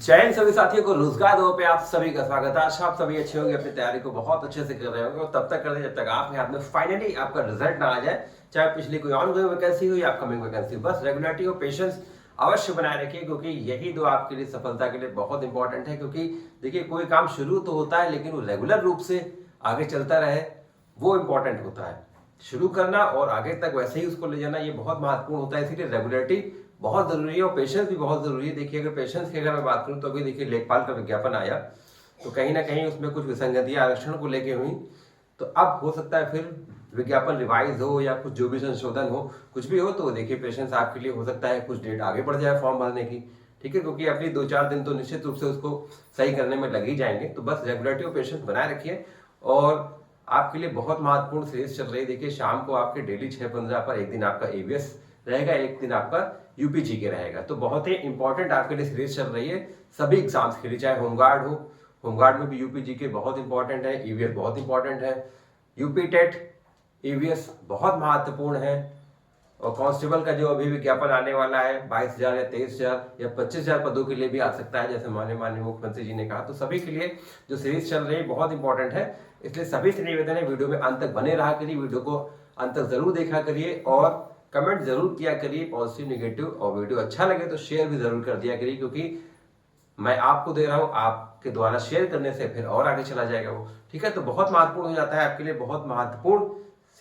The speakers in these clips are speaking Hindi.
जय हिंद सभी साथियों को रोजगार दो पे आप सभी का स्वागत है। आशा आप सभी अच्छे होंगे, अपनी तैयारी को बहुत अच्छे से कर रहे होंगे और तब तक कर रहे जब तक आपके हाथ में फाइनली आपका रिजल्ट ना आ जाए। चाहे पिछली कोई ऑन गोइंग वैकेंसी हो या अपकमिंग वैकेंसी, बस रेगुलरिटी और पेशेंस अवश्य बनाए रखिए, क्योंकि यही दो आपके लिए सफलता के लिए बहुत इंपॉर्टेंट है। क्योंकि देखिए, कोई काम शुरू तो होता है लेकिन वो रेगुलर रूप से आगे चलता रहे, वो इंपॉर्टेंट होता है। शुरू करना और आगे तक वैसे ही उसको ले जाना, ये बहुत महत्वपूर्ण होता है। इसीलिए रेगुलरिटी बहुत जरूरी है और पेशेंस भी बहुत जरूरी है। देखिए, अगर पेशेंस की अगर मैं बात करूं तो अभी देखिए लेखपाल का विज्ञापन आया तो कहीं ना कहीं उसमें कुछ विसंगतियां आरक्षण को लेके हुई, तो अब हो सकता है फिर विज्ञापन रिवाइज हो या कुछ जो भी संशोधन हो, कुछ भी हो, तो देखिए पेशेंस आपके लिए हो सकता है कुछ डेट आगे बढ़ जाए फॉर्म भरने की। ठीक है, क्योंकि अपनी 2-4 दिन तो निश्चित रूप से उसको सही करने में लग ही जाएंगे। तो बस रेगुलरिटी और पेशेंस बनाए रखिए। और आपके लिए बहुत महत्वपूर्ण सीरीज चल रही है। देखिए, शाम को आपके डेली 6:15 पर एक दिन आपका एवीएस रहेगा, एक दिन आपका यूपीजी के रहेगा। तो बहुत ही इंपॉर्टेंट आपके लिए सीरीज चल रही है सभी एग्जाम्स के लिए, चाहे होमगार्ड हो, होमगार्ड में भी यूपीजी के बहुत इंपॉर्टेंट है, ईवीएस बहुत इंपॉर्टेंट है, यूपी टेट ईवीएस बहुत महत्वपूर्ण है, और कांस्टेबल का जो अभी विज्ञापन आने वाला है 22,000 या 23,000 या 25,000 पदों के लिए भी आ सकता है, जैसे माननीय मुख्यमंत्री जी ने कहा। तो सभी के लिए जो सीरीज चल रही है बहुत इंपॉर्टेंट है। इसलिए सभी से निवेदन है, वीडियो में अंत तक बने रहा करिए, वीडियो को अंत तक जरूर देखा करिए और कमेंट जरूर किया करिए, पॉजिटिव नेगेटिव। और वीडियो अच्छा लगे तो शेयर भी जरूर कर दिया करिए, क्योंकि मैं आपको दे रहा हूं, आपके द्वारा शेयर करने से फिर और आगे चला जाएगा वो। ठीक है, तो बहुत महत्वपूर्ण हो जाता है आपके लिए, बहुत महत्वपूर्ण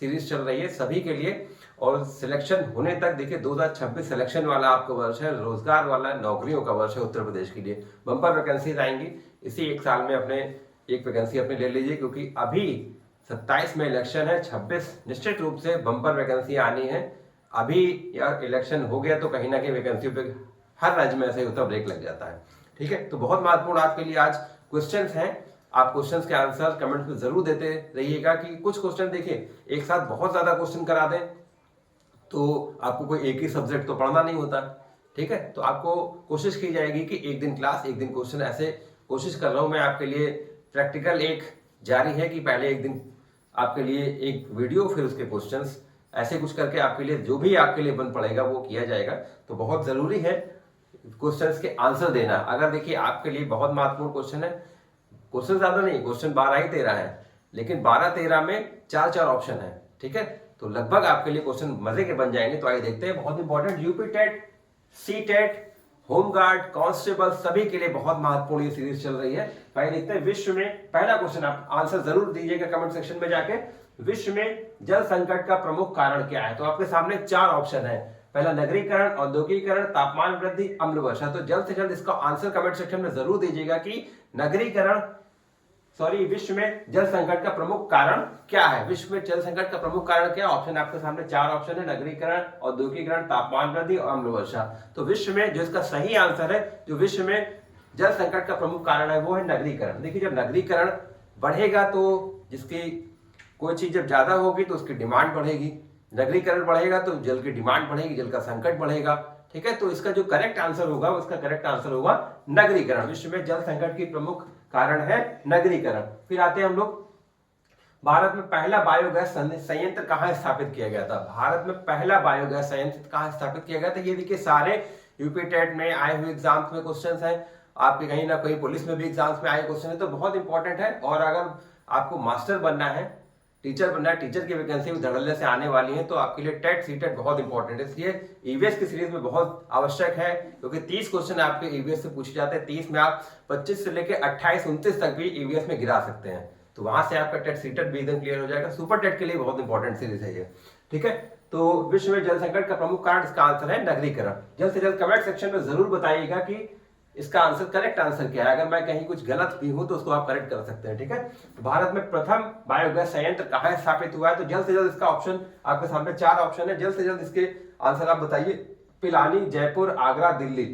सीरीज चल रही है सभी के लिए। और सिलेक्शन होने तक देखिए 2026 सिलेक्शन वाला आपका वर्ष है, रोजगार वाला नौकरियों का वर्ष है उत्तर प्रदेश के लिए। बम्पर वैकेंसीज आएंगी इसी एक साल में, अपने एक वैकेंसी अपने ले लीजिए, क्योंकि अभी 27 में इलेक्शन है, 26 निश्चित रूप से बम्पर वैकेंसी आनी है। अभी यार इलेक्शन हो गया तो कहीं ना कहीं वैकेंसी पे हर राज्य में ऐसे ही होता ब्रेक लग जाता है। ठीक है, तो बहुत महत्वपूर्ण आपके लिए आज क्वेश्चंस हैं। आप क्वेश्चंस के आंसर कमेंट में जरूर देते रहिएगा, कि कुछ क्वेश्चन देखिए एक साथ बहुत ज्यादा क्वेश्चन करा दें तो आपको कोई एक ही सब्जेक्ट तो पढ़ना नहीं होता। ठीक है, तो आपको कोशिश की जाएगी कि एक दिन क्लास एक दिन क्वेश्चन, ऐसे कोशिश कर रहा हूं मैं आपके लिए। प्रैक्टिकल एक जारी है कि पहले एक दिन आपके लिए एक वीडियो, फिर उसके क्वेश्चंस, ऐसे कुछ करके आपके लिए जो भी आपके लिए बन पड़ेगा वो किया जाएगा। तो बहुत जरूरी है क्वेश्चंस के आंसर देना। अगर देखिए आपके लिए बहुत महत्वपूर्ण क्वेश्चन है, क्वेश्चन ज्यादा नहीं, क्वेश्चन 12 ही 13 है, लेकिन 12-13 में 4-4 ऑप्शन है। ठीक है, तो लगभग आपके लिए क्वेश्चन मजे के बन जाएंगे। तो आइए देखते हैं, बहुत important UP TET, C TET, home guard, constable सभी के लिए बहुत महत्वपूर्ण ये सीरीज चल रही है। पहले देखते हैं विश्व में पहला क्वेश्चन, आप आंसर जरूर दीजिएगा कमेंट सेक्शन में जाके। विश्व में जल संकट का प्रमुख कारण क्या है? तो आपके सामने 4 ऑप्शन है। पहला नगरीकरण, औद्योगिकरण, तापमान वृद्धि, अम्ल वर्षा। तो जल्द से जल्द इसका आंसर कमेंट सेक्शन में जरूर दीजिएगा कि नगरीकरण, विश्व में जल संकट का प्रमुख कारण क्या है? विश्व में जल संकट का प्रमुख कारण क्या? ऑप्शन आपके सामने 4 ऑप्शन है, नगरीकरण, औद्योगिकरण, तापमान वृद्धि और अम्ल वर्षा। तो विश्व में जो इसका सही आंसर है, जो विश्व में जल संकट का प्रमुख कारण है वो है नगरीकरण। देखिए, जब नगरीकरण बढ़ेगा तो जिसकी कोई चीज जब ज्यादा होगी तो उसकी डिमांड बढ़ेगी, नगरीकरण बढ़ेगा तो जल की डिमांड बढ़ेगी, जल का संकट बढ़ेगा। ठीक है, तो इसका जो करेक्ट आंसर होगा उसका करेक्ट आंसर होगा नगरीकरण। विश्व में जल संकट की प्रमुख कारण है नगरीकरण। फिर आते हैं हम लोग, भारत में पहला बायोगैस संयंत्र कहां स्थापित किया गया था? भारत में पहला बायोगैस संयंत्र कहां स्थापित किया गया था? ये देखिए सारे यूपी टेट में आए हुए एग्जाम्स में क्वेश्चन है, आपके कहीं ना कहीं पुलिस में भी एग्जाम्स में आए क्वेश्चन है, तो बहुत इंपॉर्टेंट है। और अगर आपको मास्टर बनना है, टीचर बनना है, टीचर की वैकेंसी भी धड़ल्ले से आने वाली है, तो आपके लिए टेट सी टेट बहुत इंपॉर्टेंट है। इसलिए ईवीएस की सीरीज में बहुत आवश्यक है, क्योंकि 30 क्वेश्चन आपके ईवीएस से पूछे जाते हैं। 30 में आप 25 से लेकर 28-29 तक भी ईवीएस में गिरा सकते हैं, तो वहां से आपका टेट सी टेट भी एकदम क्लियर हो जाएगा। सुपर टेट के लिए बहुत इंपॉर्टेंट सीरीज है ये। ठीक है, तो विश्व में जल संकट का प्रमुख कारण, इसका आंसर है नगरीकरण। जल्द से जल्द कमेंट सेक्शन में जरूर बताइएगा कि इसका आंसर करेक्ट आंसर क्या है। अगर मैं कहीं कुछ गलत भी हूं तो उसको आप करेक्ट कर सकते हैं। ठीक है, तो भारत में प्रथम बायोगैस संयंत्र कहां स्थापित हुआ है? तो जल्द से जल्द इसका ऑप्शन आपके सामने 4 ऑप्शन है, जल्द से जल्द इसके आंसर आप बताइए। पिलानी, जयपुर, आगरा, दिल्ली।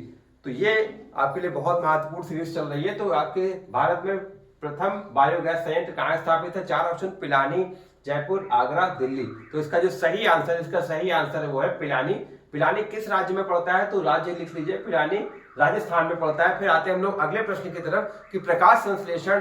तो ये आपके लिए बहुत महत्वपूर्ण सीरीज चल रही है। तो आपके भारत में प्रथम बायोगैस संयंत्र कहां स्थापित है? 4 ऑप्शन, पिलानी, जयपुर, आगरा, दिल्ली। तो इसका जो सही आंसर, इसका सही आंसर है वो है पिलानी। पिलानी किस राज्य में पड़ता है? तो राज्य लिख लीजिए, पिलानी राजस्थान में पड़ता है। फिर आते हैं हम लोग अगले प्रश्न की तरफ कि प्रकाश संश्लेषण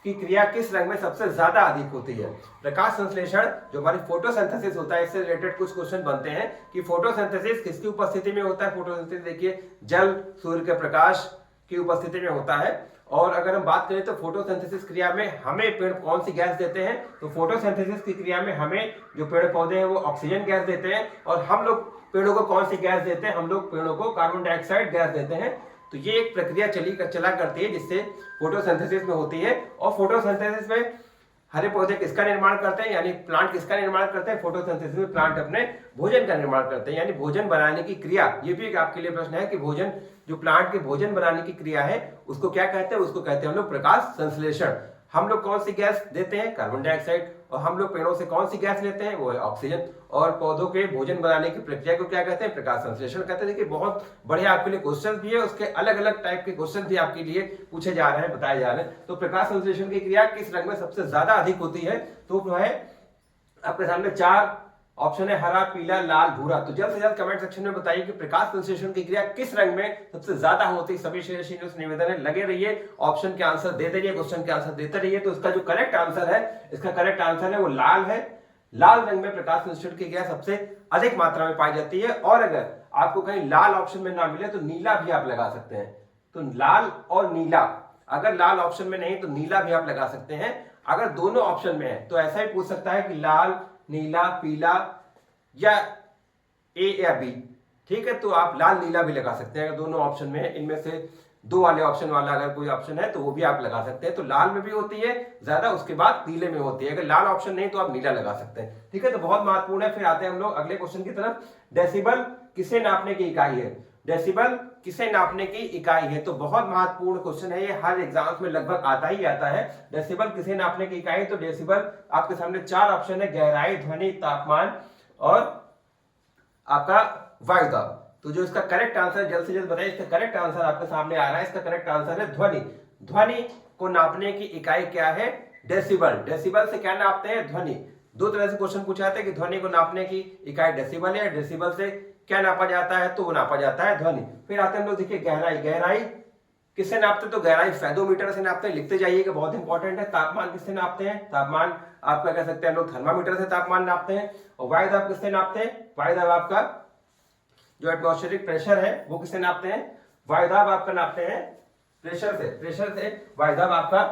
की क्रिया किस रंग में सबसे ज्यादा अधिक होती है? प्रकाश संश्लेषण जो हमारी फोटोसिंथेसिस होता है, इससे रिलेटेड कुछ क्वेश्चन बनते हैं कि फोटोसिंथेसिस किसकी उपस्थिति में होता है। फोटोसिंथेसिस देखिए, जल, सूर्य के प्रकाश की उपस्थिति में होता है। और अगर हम बात करें तो फोटोसिंथेसिस क्रिया में हमें पेड़ कौन सी गैस देते हैं, तो फोटोसिंथेसिस की क्रिया में हमें जो पेड़ पौधे हैं वो ऑक्सीजन गैस देते हैं, और हम लोग पेड़ों को कौन सी गैस देते हैं, हम लोग पेड़ों को कार्बन डाइऑक्साइड गैस देते हैं। तो ये एक प्रक्रिया चला करती है जिससे फोटोसिंथेसिस में होती है। और फोटोसिंथेसिस में हरे पौधे किसका निर्माण करते हैं, यानी प्लांट किसका निर्माण करते हैं, फोटोसिंथेसिस में प्लांट अपने भोजन का निर्माण करते हैं, यानी भोजन बनाने की क्रिया। ये भी एक आपके लिए प्रश्न है कि भोजन, जो प्लांट के भोजन बनाने की क्रिया है उसको क्या कहते हैं, उसको कहते हैं हम लोग प्रकाश संश्लेषण। हम लोग कौन सी गैस देते हैं, कार्बन डाइऑक्साइड, और हम लोग पेड़ों से कौन सी गैस लेते हैं, वो है ऑक्सीजन। और पौधों के भोजन बनाने की प्रक्रिया को क्या कहते हैं, प्रकाश संश्लेषण कहते हैं। देखिए बहुत बढ़िया आपके लिए क्वेश्चन भी है, उसके अलग अलग टाइप के क्वेश्चन भी आपके लिए पूछे जा रहे हैं, बताए जा रहे हैं। तो प्रकाश संश्लेषण की क्रिया किस रंग में सबसे ज्यादा अधिक होती है, तो वो है आपके सामने 4 ऑप्शन है, हरा, पीला, लाल, भूरा। तो जल्द से जल्द कमेंट सेक्शन में बताइए कि प्रकाश संश्लेषण की क्रिया किस रंग में सबसे ज्यादा होती है। सभी शेयरशीलों से निवेदन है, लगे रहिए, ऑप्शन के आंसर देते रहिए, क्वेश्चन के आंसर देते रहिए। तो इसका जो करेक्ट आंसर है, इसका करेक्ट आंसर है वो लाल है। लाल रंग में प्रकाश संश्लेषण की क्रिया सबसे अधिक मात्रा में पाई जाती है। और अगर आपको कहीं लाल ऑप्शन में ना मिले तो नीला भी आप लगा सकते हैं। तो लाल और नीला, अगर लाल ऑप्शन में नहीं तो नीला भी आप लगा सकते हैं। अगर दोनों ऑप्शन में है तो ऐसा ही पूछ सकता है कि लाल, नीला, पीला या ए या बी, ठीक है। तो आप लाल नीला भी लगा सकते हैं अगर दोनों ऑप्शन में है। इनमें से 2 वाले ऑप्शन वाला अगर कोई ऑप्शन है तो वो भी आप लगा सकते हैं। तो लाल में भी होती है ज्यादा, उसके बाद नीले में होती है। अगर लाल ऑप्शन नहीं तो आप नीला लगा सकते हैं, ठीक है। तो बहुत महत्वपूर्ण है। फिर आते हैं हम लोग अगले क्वेश्चन की तरफ। डेसिबल किसे नापने की इकाई है, डेसिबल किसे नापने की इकाई है, तो बहुत महत्वपूर्ण क्वेश्चन है ये, हर एग्जाम्स में लगभग आता ही आता है। डेसिबल किसे नापने की इकाई, तो डेसिबल आपके सामने 4 ऑप्शन है, गहराई, ध्वनि, तापमान और आपका वायु दाब। तो जो इसका करेक्ट आंसर जल्द से जल्द बताइए, इसका करेक्ट आंसर आपके सामने आ रहा है। इसका करेक्ट आंसर है ध्वनि। ध्वनि को नापने की इकाई क्या है, डेसिबल। डेसिबल से क्या नापते हैं, ध्वनि। 2 तरह से क्वेश्चन पूछा जाता है कि ध्वनि को नापने की इकाई डेसिबल है, डेसिबल से क्या नापा जाता है, तो वो नापा जाता है ध्वनि। फिर आते हैं हम लोग, देखिए गहराई। गहराई किससे नापते हैं, तो गहराई फेदोमीटर से नापते हैं, लिखते जाइएगा, बहुत इंपॉर्टेंट है। तापमान किससे नापते हैं, तापमान आपका कह सकते हैं हम लोग थर्मामीटर से तापमान नापते हैं। और वायु दाब किससे नापते हैं, वायु दाब आपका जो एटमॉस्फेरिक प्रेशर है वो किससे नापते हैं, वायु दाब आपका नापते हैं प्रेशर से। प्रेशर से वायु दाब आपका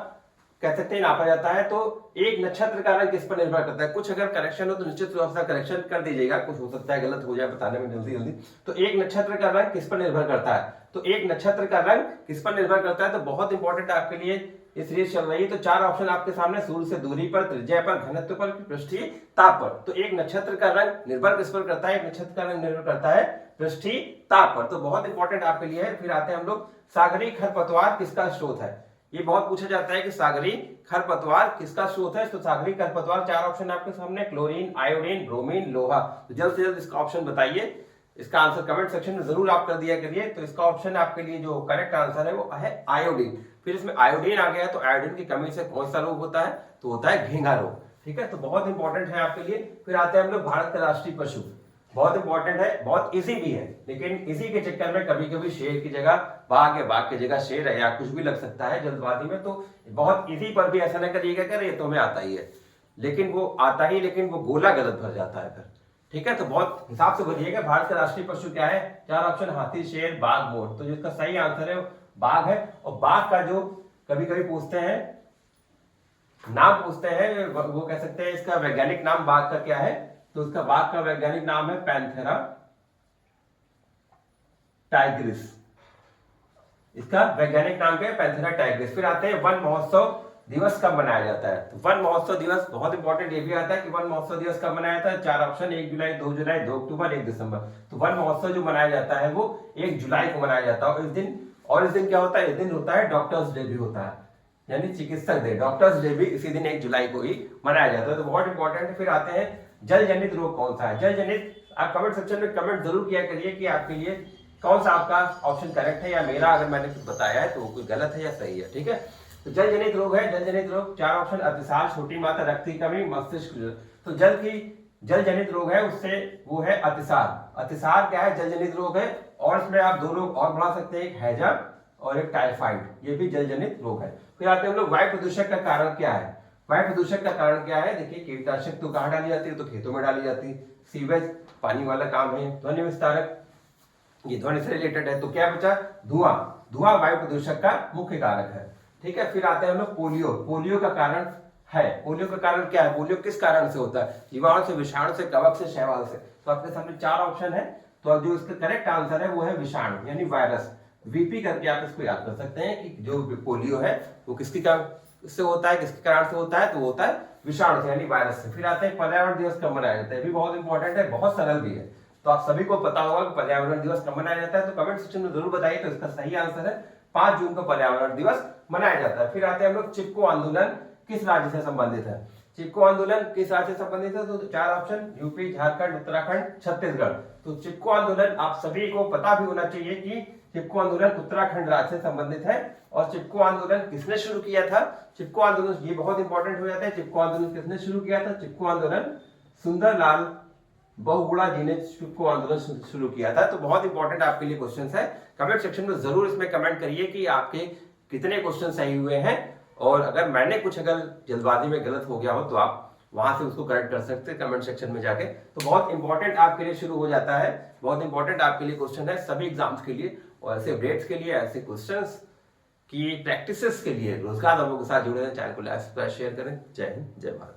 कह सकते हैं नापा जाता है। तो एक नक्षत्र का रंग किस पर निर्भर करता है, कुछ अगर करेक्शन हो तो निश्चित रूप से करेक्शन कर दीजिएगा, कुछ हो सकता है गलत हो जाए बताने में जल्दी जल्दी। तो एक नक्षत्र का रंग किस पर निर्भर करता है, तो एक नक्षत्र का रंग किस पर निर्भर करता है, तो बहुत इंपॉर्टेंट आपके लिए ये सीरीज चल रही है। तो 4 ऑप्शन आपके सामने, सूर्य से दूरी पर, त्रिज्या पर, घनत्व पर, पृष्ठीय ताप पर। तो एक नक्षत्र का रंग निर्भर किस पर करता है, एक नक्षत्र का रंग निर्भर करता है पृष्ठीय ताप पर। तो बहुत इंपॉर्टेंट आपके लिए है। फिर आते हैं हम लोग, सागरीय खरपतवार किसका स्रोत है, ये बहुत पूछा जाता है कि सागरीय खरपतवार किसका स्रोत है। तो सागरीय खरपतवार 4 ऑप्शन आपके सामने, क्लोरीन, आयोडीन, ब्रोमीन, लोहा। तो जल्द से जल्द इसका ऑप्शन बताइए, इसका आंसर कमेंट सेक्शन में जरूर आप कर दिया करिए। तो इसका ऑप्शन आपके लिए जो करेक्ट आंसर है वो है आयोडीन। फिर इसमें आयोडीन आ गया, तो आयोडीन की कमी से कौन सा रोग होता है, तो होता है घेंघा रोग, ठीक है। तो बहुत इंपॉर्टेंट है आपके लिए। फिर आते हैं हम लोग, भारत का राष्ट्रीय पशु, बहुत इंपॉर्टेंट है, बहुत इजी भी है, लेकिन इसी के चक्कर में कभी कभी शेर की जगह बाघ या बाघ की जगह शेर है या कुछ भी लग सकता है जल्दबाजी में। तो बहुत इजी पर भी ऐसा ना करिएगा कि ये तो हमें आता ही है, लेकिन वो आता ही, लेकिन वो गोला गलत भर जाता है फिर, ठीक है। तो बहुत हिसाब से भरिएगा। भारत का राष्ट्रीय पशु क्या है, 4 ऑप्शन, हाथी, शेर, बाघ, मोर। तो जो इसका सही आंसर है बाघ है। और बाघ का जो कभी कभी पूछते हैं, नाम पूछते हैं, वो कह सकते हैं इसका वैज्ञानिक नाम बाघ का क्या है, तो उसका बाघ का वैज्ञानिक नाम है पैंथेरा टाइग्रिस। इसका वैज्ञानिक नाम क्या है, पैंथेरा टाइग्रिस। फिर आते हैं, वन महोत्सव दिवस कब मनाया जाता है, तो वन महोत्सव दिवस बहुत इंपॉर्टेंट ये भी आता है कि वन महोत्सव दिवस कब मनाया जाता है। 4 ऑप्शन, 1 जुलाई, 2 जुलाई, 2 अक्टूबर, 1 दिसंबर। तो वन महोत्सव जो मनाया जाता है वो 1 जुलाई को मनाया जाता है। और इस दिन क्या होता है, इस दिन होता है डॉक्टर्स डे भी होता है, यानी चिकित्सक डे, डॉक्टर्स डे भी इसी दिन 1 जुलाई को ही मनाया जाता है। तो बहुत इंपॉर्टेंट है। फिर आते हैं, जल जनित रोग कौन सा है, जल जनित, आप कमेंट सेक्शन में कमेंट जरूर किया करिए कि आपके लिए कौन सा आपका ऑप्शन करेक्ट है, या मेरा अगर मैंने कुछ बताया है तो वो कोई गलत है या सही है, ठीक है। तो जल जनित रोग है, जल जनित रोग 4 ऑप्शन, अतिसार, छोटी मात्रा रक्त की कमी, मस्तिष्क। तो जल जनित रोग है, उससे वो है अतिसार। अतिसार क्या है, जल जनित रोग है। और इसमें आप 2 रोग और बढ़ा सकते हैं, एक हैजा और एक टाइफाइड, ये भी जल जनित रोग है। फिर आते हैं हम लोग, वायु प्रदूषक का कारण क्या है, वायु प्रदूषक का कारण क्या है, देखिए कीटनाशक तो कहाँ डाली जाती है, तो खेतों में डाली जाती है, सीवेज पानी वाला काम है, ध्वनि विस्तारक ये ध्वनि से रिलेटेड है। तो क्या बचा, धुआं, धुआं वायु प्रदूषक का मुख्य कारक है। ठीक है, फिर आते हैं हम लोग पोलियो। पोलियो का कारण है, पोलियो का कारण क्या है, पोलियो किस कारण से होता है, जीवाणु से, विषाणु से, कवक से, शैवाल से। तो आपके सामने 4 ऑप्शन है, तो अब जो इसका करेक्ट आंसर है वो है विषाणु यानी वायरस। वीपी करके आप इसको याद कर सकते हैं कि जो पोलियो है वो किसकी कारण से होता है, किसके कारण से होता है, तो होता है विषाणु से यानी वायरस से। फिर आते हैं पर्यावरण दिवस कब मनाया जाता है, भी बहुत इंपॉर्टेंट है, बहुत सरल भी है। तो आप सभी को पता होगा कि पर्यावरण दिवस कब मनाया जाता है, तो कमेंट सेक्शन में जरूर बताइए। तो इसका सही आंसर है 5 जून को पर्यावरण दिवस मनाया जाता है। फिर आते हैं हम लोग चिपको आंदोलन किस राज्य से संबंधित है। चिपको आंदोलन किस राज्य से संबंधित है, तो 4 ऑप्शन, यूपी, झारखंड, उत्तराखंड, छत्तीसगढ़। तो चिपको आंदोलन आप सभी को पता भी होना चाहिए कि चिपको आंदोलन उत्तराखंड राज्य से संबंधित है। और चिपको आंदोलन किसने शुरू किया था, चिपको आंदोलन, ये बहुत इंपॉर्टेंट हो जाता है, चिपको आंदोलन किसने शुरू किया था, चिपको आंदोलन सुंदरलाल बहुगुणा जी ने चिपको आंदोलन शुरू किया था। तो बहुत इंपॉर्टेंट आपके लिए क्वेश्चन है, कमेंट सेक्शन में जरूर इसमें कमेंट करिए कि आपके कितने क्वेश्चन सही हुए हैं, और अगर मैंने कुछ अगर जल्दबाजी में गलत हो गया हो तो आप वहां से उसको करेक्ट कर सकते हैं कमेंट सेक्शन में जाके। तो बहुत इंपॉर्टेंट आपके लिए शुरू हो जाता है, बहुत इंपॉर्टेंट आपके लिए क्वेश्चन है सभी एग्जाम्स के लिए, और ऐसे अपडेट्स के लिए, ऐसे क्वेश्चंस की प्रैक्टिसेस के लिए रोजगार लोगों के साथ जुड़े रहें। चैनल को लाइक शेयर करें। जय हिंद, जय भारत।